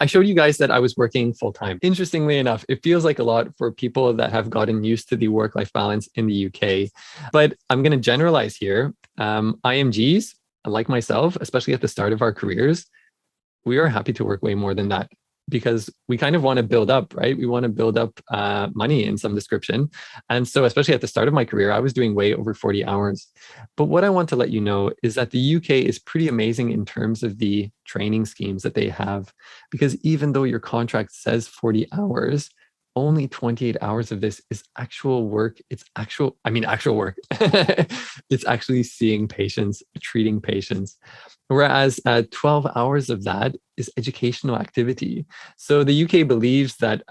I showed you guys that I was working full-time. Interestingly enough, it feels like a lot for people that have gotten used to the work-life balance in the UK. But I'm going to generalize here. IMGs, like myself, especially at the start of our careers, we are happy to work way more than that because we kind of want to build up, right? We want to build up money in some description. And so especially at the start of my career, I was doing way over 40 hours. But what I want to let you know is that the UK is pretty amazing in terms of the training schemes that they have, because even though your contract says 40 hours, only 28 hours of this is actual work. It's actual work. It's actually seeing patients, treating patients. Whereas 12 hours of that is educational activity. So the UK believes that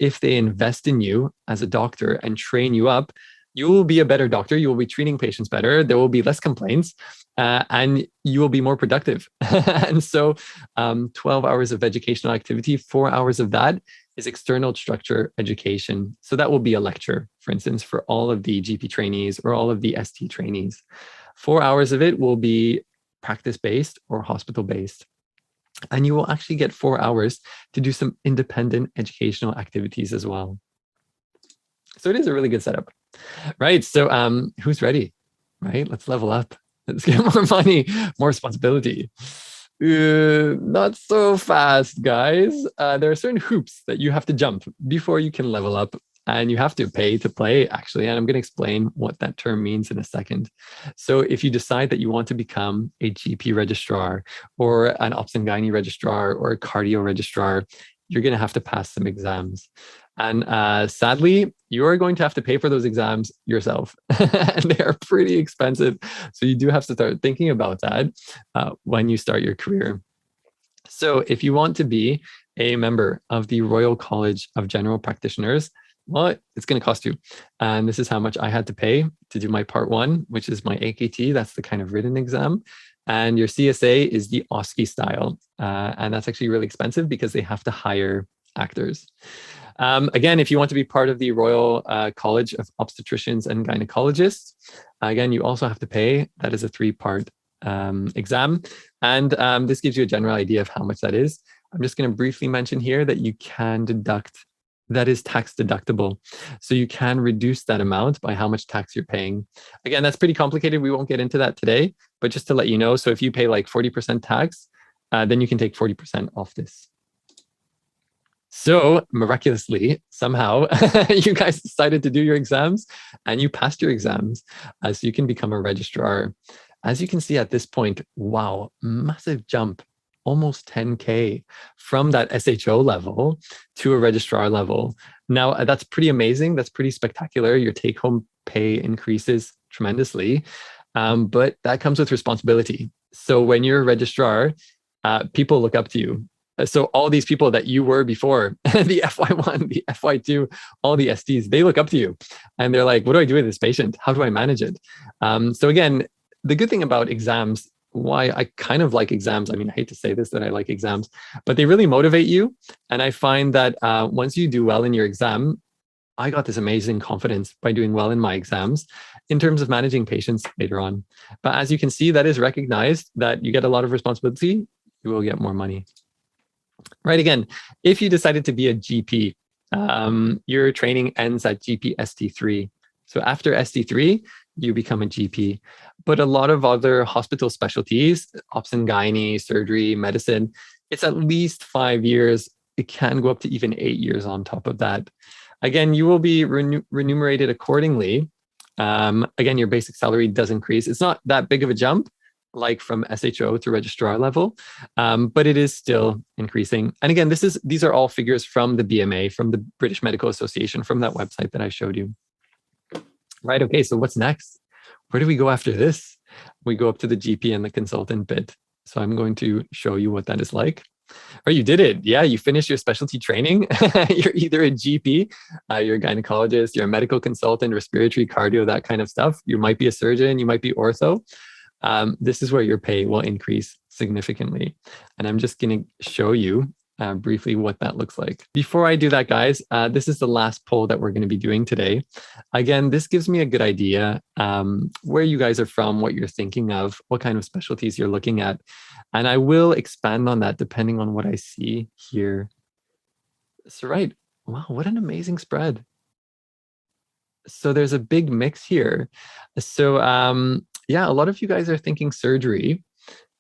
if they invest in you as a doctor and train you up, you will be a better doctor. You will be treating patients better. There will be less complaints and you will be more productive. And so 12 hours of educational activity, 4 hours of that is external structure education. So that will be a lecture, for instance, for all of the GP trainees or all of the ST trainees. 4 hours of it will be practice-based or hospital-based. And you will actually get 4 hours to do some independent educational activities as well. So it is a really good setup, right? So who's ready, right? Let's level up. Let's get more money, more responsibility. Not so fast, guys. There are certain hoops that you have to jump before you can level up, and you have to pay to play, actually. And I'm going to explain what that term means in a second. So if you decide that you want to become a GP registrar or an obs and gynae registrar or a cardio registrar, you're going to have to pass some exams. And sadly, you're going to have to pay for those exams yourself. And they are pretty expensive. So you do have to start thinking about that when you start your career. So if you want to be a member of the Royal College of General Practitioners, well, it's going to cost you. And this is how much I had to pay to do my part 1, which is my AKT. That's the kind of written exam. And your CSA is the OSCE style. And that's actually really expensive because they have to hire actors. Again, if you want to be part of the Royal College of Obstetricians and Gynecologists, again, you also have to pay. That is a 3-part exam. And this gives you a general idea of how much that is. I'm just going to briefly mention here that you can deduct, that is tax deductible. So you can reduce that amount by how much tax you're paying. Again, that's pretty complicated. We won't get into that today, but just to let you know, so if you pay like 40% tax, then you can take 40% off this. So miraculously, somehow, you guys decided to do your exams and you passed your exams. So you can become a registrar. As you can see at this point, wow, massive jump, almost 10K from that SHO level to a registrar level. Now, that's pretty amazing. That's pretty spectacular. Your take-home pay increases tremendously, but that comes with responsibility. So when you're a registrar, people look up to you. So all these people that you were before, the FY1, the FY2, all the STs, they look up to you and they're like, what do I do with this patient? How do I manage it? So again, the good thing about exams, why I kind of like exams, I mean, I hate to say this, that I like exams, but they really motivate you. And I find that once you do well in your exam, I got this amazing confidence by doing well in my exams in terms of managing patients later on. But as you can see, that is recognized that you get a lot of responsibility, you will get more money. Right, again, if you decided to be a GP, your training ends at GP ST3. So after ST3, you become a GP. But a lot of other hospital specialties, obs and gynae, surgery, medicine, it's at least 5 years. It can go up to even 8 years on top of that. Again, you will be remunerated accordingly. Again, your basic salary does increase. It's not that big of a jump, like from SHO to registrar level, but it is still increasing. And again, these are all figures from the BMA, from the British Medical Association, from that website that I showed you. Right, okay, so what's next? Where do we go after this? We go up to the GP and the consultant bit. So I'm going to show you what that is like. Oh, you did it. Yeah, you finished your specialty training. You're either a GP, you're a gynecologist, you're a medical consultant, respiratory, cardio, that kind of stuff. You might be a surgeon, you might be ortho. This is where your pay will increase significantly. And I'm just going to show you briefly what that looks like. Before I do that, guys, this is the last poll that we're going to be doing today. Again, this gives me a good idea where you guys are from, what you're thinking of, what kind of specialties you're looking at. And I will expand on that depending on what I see here. So, right. Wow, what an amazing spread. So there's a big mix here. So yeah, a lot of you guys are thinking surgery.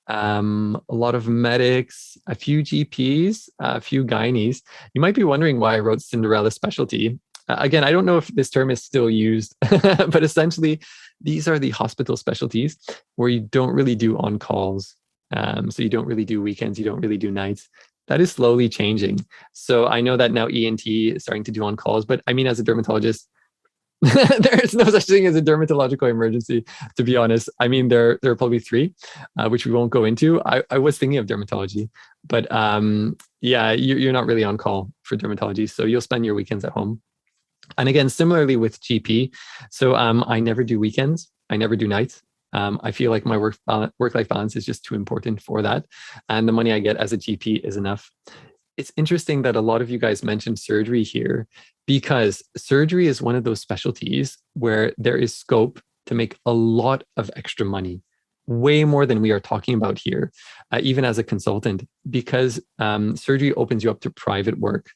A lot of medics, a few GPs, a few gynies. You might be wondering why I wrote Cinderella specialty. Again, I don't know if this term is still used, but essentially, these are the hospital specialties where you don't really do on-calls. So you don't really do weekends, you don't really do nights. That is slowly changing. So I know that now ENT is starting to do on-calls, but I mean, as a dermatologist, there is no such thing as a dermatological emergency, to be honest. I mean, there are probably three, which we won't go into. I was thinking of dermatology, but yeah, you're not really on call for dermatology, so you'll spend your weekends at home. And again, similarly with GP, so I never do weekends, I never do nights. I feel like my work-life balance is just too important for that, and the money I get as a GP is enough. It's interesting that a lot of you guys mentioned surgery here, because surgery is one of those specialties where there is scope to make a lot of extra money, way more than we are talking about here, even as a consultant, because surgery opens you up to private work.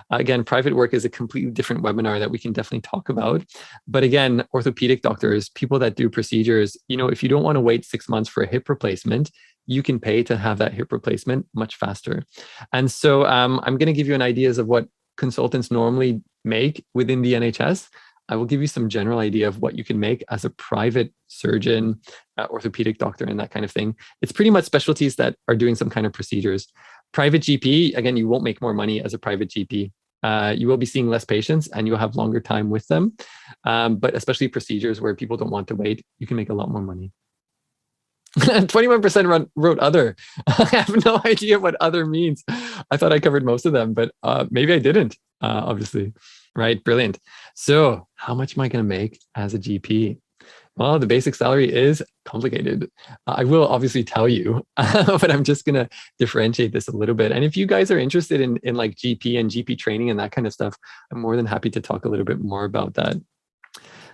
Again, private work is a completely different webinar that we can definitely talk about. But again, orthopedic doctors, people that do procedures, if you don't want to wait 6 months for a hip replacement, you can pay to have that hip replacement much faster. And so I'm going to give you an ideas of what consultants normally make within the NHS. I will give you some general idea of what you can make as a private surgeon, orthopedic doctor, and that kind of thing. It's pretty much specialties that are doing some kind of procedures. Private GP, again, you won't make more money as a private GP. You will be seeing less patients and you'll have longer time with them. But especially procedures where people don't want to wait, you can make a lot more money. 21% wrote other. I have no idea what other means. I thought I covered most of them, but maybe I didn't, obviously. Right, brilliant. So how much am I going to make as a GP? Well, the basic salary is complicated. I will obviously tell you, but I'm just going to differentiate this a little bit. And if you guys are interested in like GP and GP training and that kind of stuff, I'm more than happy to talk a little bit more about that.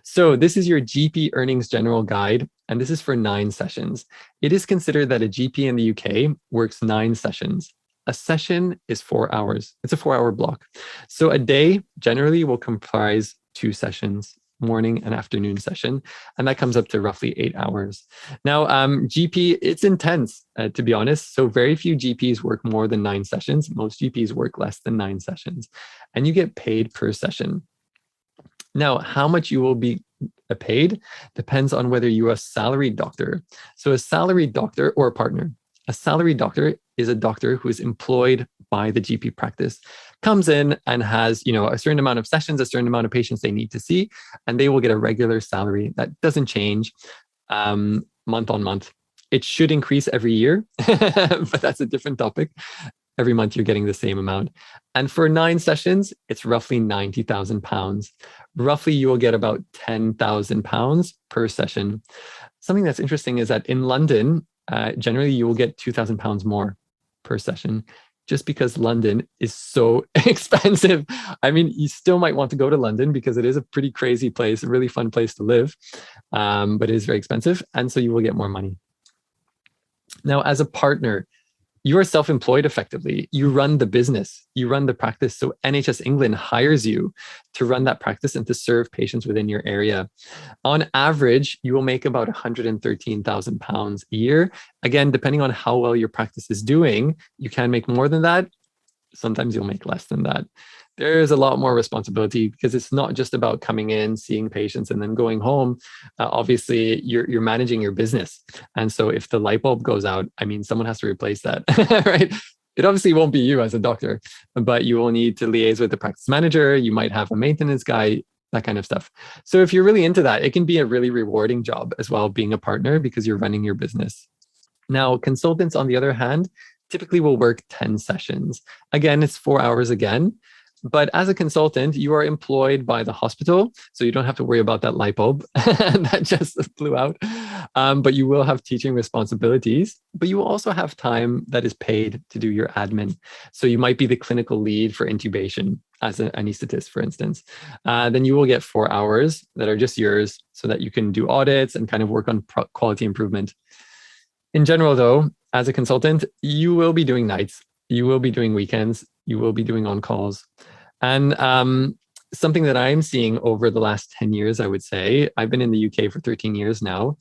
So this is your GP earnings general guide, and this is for 9 sessions. It is considered that a GP in the UK works 9 sessions. A session is 4 hours. It's a 4-hour block. So a day generally will comprise 2 sessions, morning and afternoon session, and that comes up to roughly 8 hours. Now, GP, it's intense, to be honest. So very few GPs work more than 9 sessions. Most GPs work less than 9 sessions, and you get paid per session. Now, how much you will be paid depends on whether you're a salaried doctor. So a salaried doctor or a partner. A salaried doctor is a doctor who is employed by the GP practice, comes in and has, a certain amount of sessions, a certain amount of patients they need to see, and they will get a regular salary that doesn't change month on month. It should increase every year, but that's a different topic. Every month you're getting the same amount. And for 9 sessions, it's roughly £90,000. Roughly you will get about £10,000 per session. Something that's interesting is that in London, generally you will get £2,000 more per session, just because London is so expensive. I mean, you still might want to go to London because it is a pretty crazy place, a really fun place to live, but it is very expensive. And so you will get more money. Now, as a partner, you are self-employed effectively. You run the business, you run the practice. So NHS England hires you to run that practice and to serve patients within your area. On average, you will make about £113,000 a year. Again, depending on how well your practice is doing, you can make more than that. Sometimes you'll make less than that. There's a lot more responsibility because it's not just about coming in, seeing patients, and then going home. Obviously, you're managing your business. And so if the light bulb goes out, I mean, someone has to replace that, right? It obviously won't be you as a doctor, but you will need to liaise with the practice manager. You might have a maintenance guy, that kind of stuff. So if you're really into that, it can be a really rewarding job as well, being a partner, because you're running your business. Now, consultants, on the other hand, typically will work 10 sessions. Again, it's 4 hours again. But as a consultant, you are employed by the hospital, so you don't have to worry about that light bulb that just flew out. But you will have teaching responsibilities, but you will also have time that is paid to do your admin. So you might be the clinical lead for intubation as an anesthetist, for instance. Then you will get 4 hours that are just yours so that you can do audits and kind of work on quality improvement. In general, though, as a consultant, you will be doing nights, you will be doing weekends, you will be doing on-calls. And something that I'm seeing over the last 10 years, I would say, I've been in the UK for 13 years now,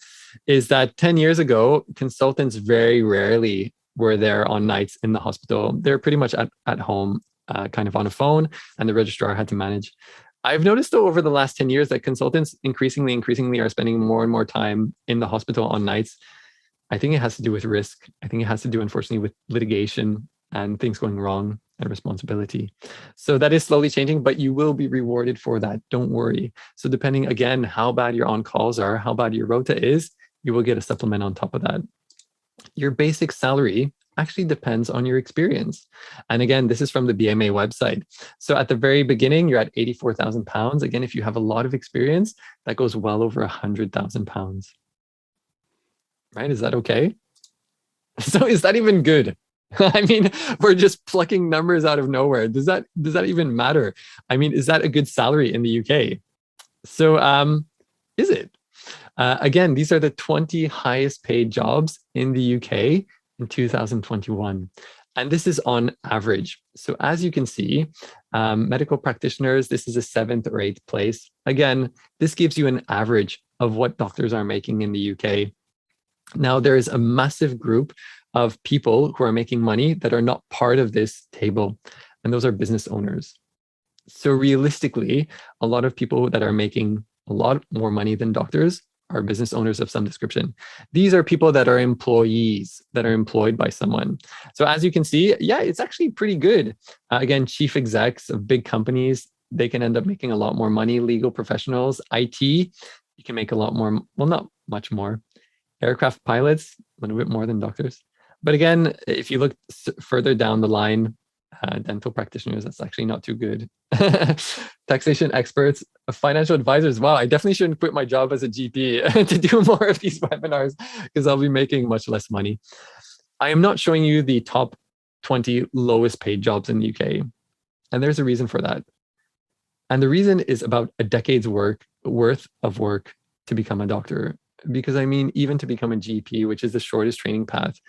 is that 10 years ago, consultants very rarely were there on nights in the hospital. They're pretty much at home, kind of on a phone, and the registrar had to manage. I've noticed though over the last 10 years that consultants increasingly are spending more and more time in the hospital on nights. I think it has to do with risk. I think it has to do, unfortunately, with litigation and things going wrong and responsibility. So that is slowly changing, but you will be rewarded for that. Don't worry. So depending, again, how bad your on-calls are, how bad your rota is, you will get a supplement on top of that. Your basic salary actually depends on your experience. And again, this is from the BMA website. So at the very beginning, you're at £84,000. Again, if you have a lot of experience, that goes well over £100,000. Right? Is that okay? So is that even good? I mean, we're just plucking numbers out of nowhere. Does that even matter? I mean, is that a good salary in the UK? So is it? Again, these are the 20 highest paid jobs in the UK in 2021. And this is on average. So as you can see, medical practitioners, this is a 7th or 8th place. Again, this gives you an average of what doctors are making in the UK. Now, there is a massive group of people who are making money that are not part of this table, and those are business owners. So realistically, a lot of people that are making a lot more money than doctors are business owners of some description. These are people that are employees, that are employed by someone. So as you can see, yeah, it's actually pretty good. Again, chief execs of big companies, they can end up making a lot more money. Legal professionals, IT, you can make a lot more, well, not much more. Aircraft pilots, a little bit more than doctors. But again, if you look further down the line, dental practitioners, that's actually not too good. Taxation experts, financial advisors. Wow, I definitely shouldn't quit my job as a GP to do more of these webinars because I'll be making much less money. I am not showing you the top 20 lowest paid jobs in the UK. And there's a reason for that. And the reason is about a decade's worth of work to become a doctor. Because I mean, even to become a GP, which is the shortest training path,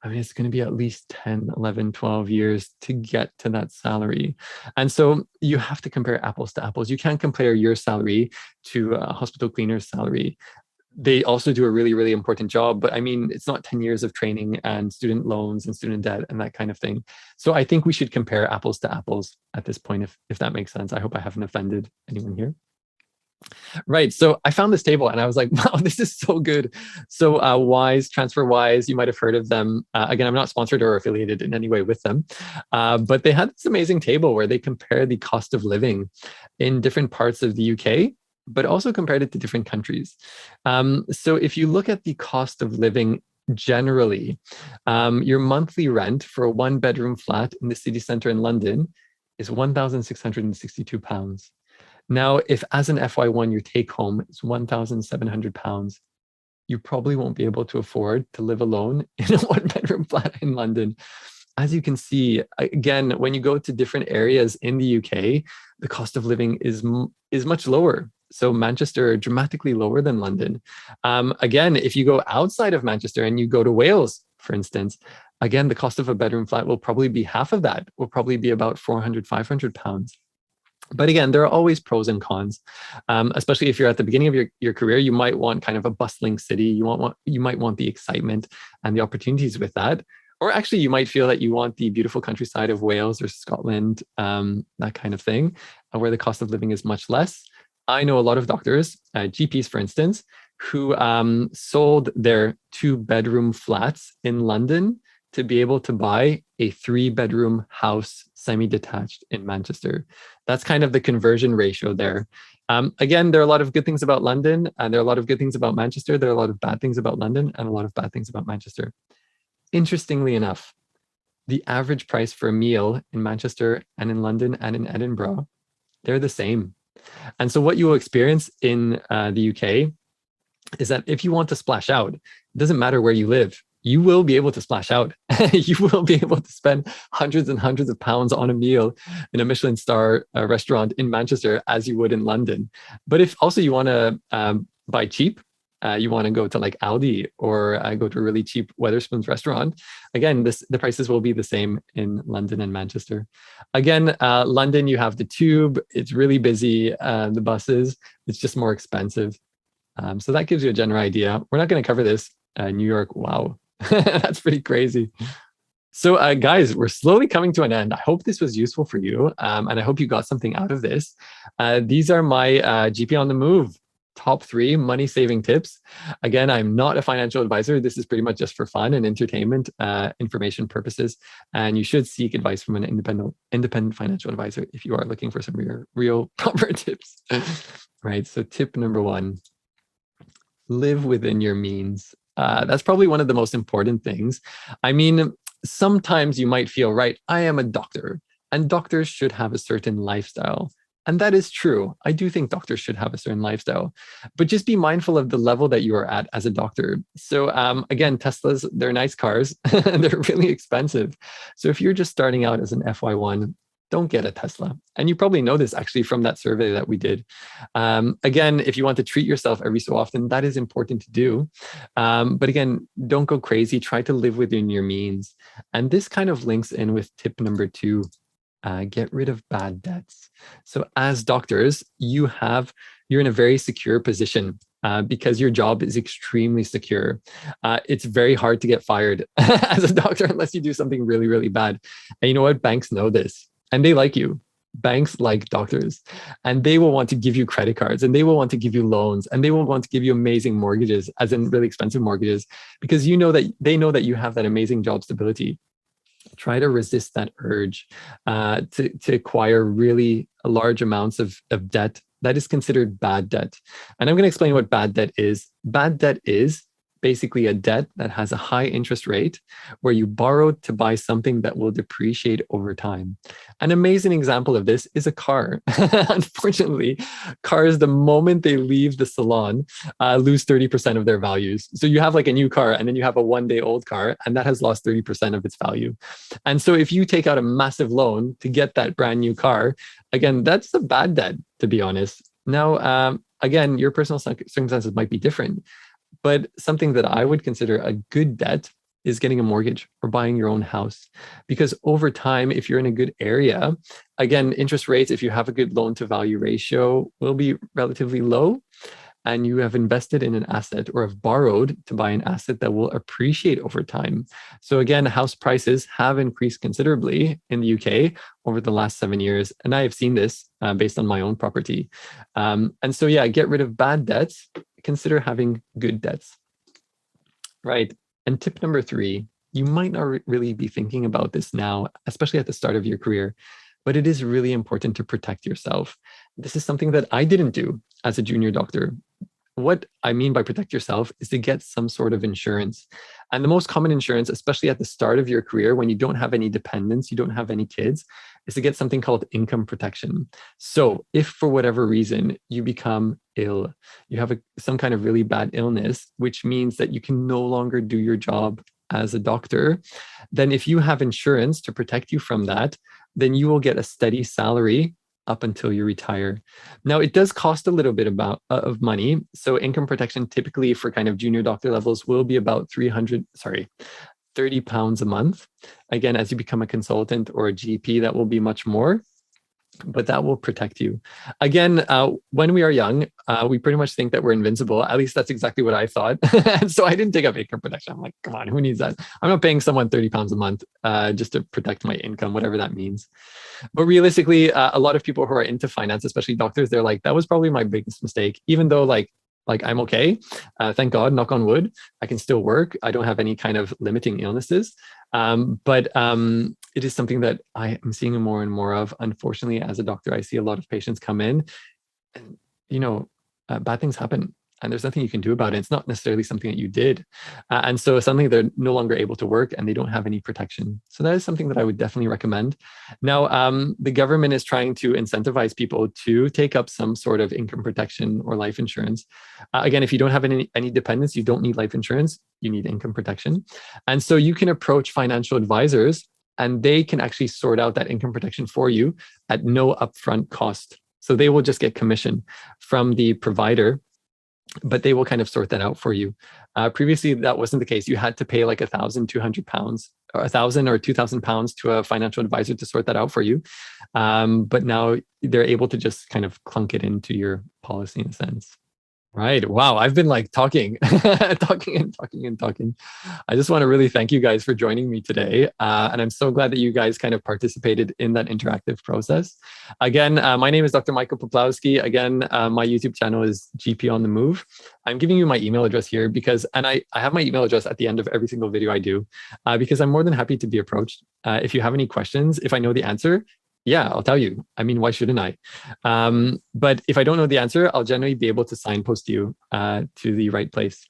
I mean, it's going to be at least 10, 11, 12 years to get to that salary. And so you have to compare apples to apples. You can't compare your salary to a hospital cleaner's salary. They also do a really, really important job. But I mean, it's not 10 years of training and student loans and student debt and that kind of thing. So I think we should compare apples to apples at this point, if that makes sense. I hope I haven't offended anyone here. Right. So I found this table and I was like, wow, this is so good. So Wise, TransferWise, you might have heard of them. Again, I'm not sponsored or affiliated in any way with them, but they had this amazing table where they compare the cost of living in different parts of the UK, but also compared it to different countries. So if you look at the cost of living generally, your monthly rent for a 1-bedroom flat in the city centre in London is £1,662. Now, if as an FY1, your take home is £1,700, you probably won't be able to afford to live alone in a 1-bedroom flat in London. As you can see, again, when you go to different areas in the UK, the cost of living is much lower. So Manchester, dramatically lower than London. Again, if you go outside of Manchester and you go to Wales, for instance, again, the cost of a bedroom flat will probably be half of that, will probably be about £400, £500. But again, there are always pros and cons, especially if you're at the beginning of your career. You might want kind of a bustling city. You might want the excitement and the opportunities with that. Or actually, you might feel that you want the beautiful countryside of Wales or Scotland, that kind of thing, where the cost of living is much less. I know a lot of doctors, GPs, for instance, who sold their 2-bedroom flats in London to be able to buy a 3-bedroom house, semi-detached in Manchester. That's kind of the conversion ratio there. Again, there are a lot of good things about London, and there are a lot of good things about Manchester. There are a lot of bad things about London and a lot of bad things about Manchester. Interestingly enough, the average price for a meal in Manchester and in London and in Edinburgh, they're the same. And so what you will experience in the UK is that if you want to splash out, it doesn't matter where you live, you will be able to splash out. You will be able to spend hundreds and hundreds of pounds on a meal in a Michelin star restaurant in Manchester as you would in London. But if also you want to buy cheap, you want to go to like Aldi or go to a really cheap Wetherspoons restaurant, again, the prices will be the same in London and Manchester. Again, London, you have the tube. It's really busy. The buses, it's just more expensive. So that gives you a general idea. We're not going to cover this. New York, wow, that's pretty crazy. So guys, we're slowly coming to an end. I hope this was useful for you, and I hope you got something out of this. These are my GP on the Move top 3 money saving tips. Again, I'm not a financial advisor. This is pretty much just for fun and entertainment, information purposes. And you should seek advice from an independent financial advisor if you are looking for some real proper tips. Right. So tip number 1, live within your means. That's probably one of the most important things. I mean, sometimes you might feel, right, I am a doctor and doctors should have a certain lifestyle. And that is true. I do think doctors should have a certain lifestyle, but just be mindful of the level that you are at as a doctor. So again, Teslas, they're nice cars. They're really expensive. So if you're just starting out as an FY1, don't get a Tesla. And you probably know this actually from that survey that we did. Again, if you want to treat yourself every so often, that is important to do. But again, don't go crazy. Try to live within your means. And this kind of links in with tip number 2. Get rid of bad debts. So as doctors, you're in a very secure position because your job is extremely secure. It's very hard to get fired as a doctor unless you do something really, really bad. And you know what? Banks know this and they like you. Banks like doctors, and they will want to give you credit cards, and they will want to give you loans, and they will want to give you amazing mortgages, as in really expensive mortgages, because you know that they know that you have that amazing job stability. Try to resist that urge to acquire really large amounts of debt that is considered bad debt. And I'm going to explain what bad debt is. Bad debt is basically a debt that has a high interest rate where you borrowed to buy something that will depreciate over time. An amazing example of this is a car. Unfortunately, cars, the moment they leave the salon, lose 30% of their values. So you have like a new car and then you have a one-day-old car and that has lost 30% of its value. And so if you take out a massive loan to get that brand new car, again, that's a bad debt, to be honest. Now, again, your personal circumstances might be different. But something that I would consider a good debt is getting a mortgage or buying your own house. Because over time, if you're in a good area, again, interest rates, if you have a good loan to value ratio, will be relatively low. And you have invested in an asset or have borrowed to buy an asset that will appreciate over time. So again, house prices have increased considerably in the UK over the last 7 years. And I have seen this based on my own property. And so, yeah, get rid of bad debts. Consider having good debts. Right. And tip number 3, you might not really be thinking about this now, especially at the start of your career, but it is really important to protect yourself. This is something that I didn't do as a junior doctor. What I mean by protect yourself is to get some sort of insurance. And the most common insurance, especially at the start of your career, when you don't have any dependents, you don't have any kids, is to get something called income protection. So if for whatever reason you become ill, you have some kind of really bad illness, which means that you can no longer do your job as a doctor, then if you have insurance to protect you from that, then you will get a steady salary up until you retire. Now, it does cost a little bit of money. So income protection typically for kind of junior doctor levels will be about £30 a month. Again, as you become a consultant or a GP, that will be much more, but that will protect you. Again, when we are young, we pretty much think that we're invincible. At least that's exactly what I thought. And so I didn't take up income protection. I'm like, come on, who needs that? I'm not paying someone £30 a month just to protect my income, whatever that means. But realistically, a lot of people who are into finance, especially doctors, they're like, that was probably my biggest mistake, even though like I'm okay. Thank God, knock on wood, I can still work. I don't have any kind of limiting illnesses. But it is something that I am seeing more and more of. Unfortunately, as a doctor, I see a lot of patients come in and, bad things happen. And there's nothing you can do about it. It's not necessarily something that you did. And so suddenly they're no longer able to work and they don't have any protection. So that is something that I would definitely recommend. Now, the government is trying to incentivize people to take up some sort of income protection or life insurance. Again, if you don't have any dependents, you don't need life insurance, you need income protection. And so you can approach financial advisors and they can actually sort out that income protection for you at no upfront cost. So they will just get commission from the provider. but they will kind of sort that out for you. Previously, that wasn't the case. You had to pay like £1,200 or £1,000 or £2,000 to a financial advisor to sort that out for you. But now they're able to just kind of clunk it into your policy in a sense. Right. Wow. I've been like talking, talking and talking and talking. I just want to really thank you guys for joining me today. And I'm so glad that you guys kind of participated in that interactive process. Again, my name is Dr. Michael Poplawski. Again, my YouTube channel is GP On The Move. I'm giving you my email address here because, and I have my email address at the end of every single video I do, because I'm more than happy to be approached. If you have any questions, if I know the answer, yeah, I'll tell you. I mean, why shouldn't I? But if I don't know the answer, I'll generally be able to signpost you to the right place.